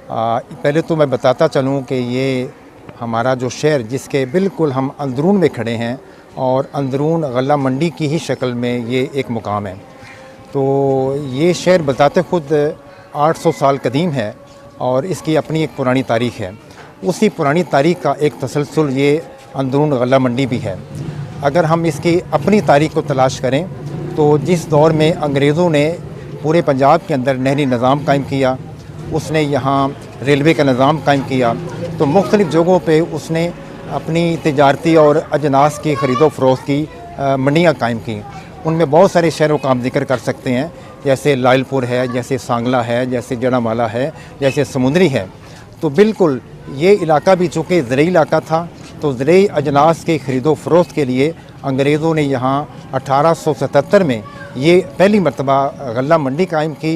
पहले तो मैं बताता चलूँ कि ये हमारा जो शहर जिसके बिल्कुल हम अंदरून में खड़े हैं और अंदरून गल्ला मंडी की ही शक्ल में ये एक मुकाम है। तो ये शहर बताते ख़ुद 800 साल कदीम है और इसकी अपनी एक पुरानी तारीख़ है। उसी पुरानी तारीख़ का एक तसलसल ये अंदरून गल्ला मंडी भी है। अगर हम इसकी अपनी तारीख़ को तलाश करें तो जिस दौर में अंग्रेज़ों ने पूरे पंजाब के अंदर नहरी निज़ाम कायम किया, उसने यहाँ रेलवे का निज़ाम कायम किया, तो मुख्तलिफ़ जगहों पे उसने अपनी तिजारती और अजनास की ख़रीदो फ़रोख्त की मंडियाँ कायम की। उनमें बहुत सारे शहरों का हम जिक्र कर सकते हैं, जैसे लायलपुर है, जैसे सांगला है, जैसे जड़ामाला है, जैसे समुंदरी है। तो बिल्कुल ये इलाका भी चूँकि ज़रई इलाका था, तो ज़रई अजनास की ख़रीदो फ़रोख्त के लिए अंग्रेज़ों ने यहाँ 1877 में ये पहली मरतबा गल्ला मंडी कायम की।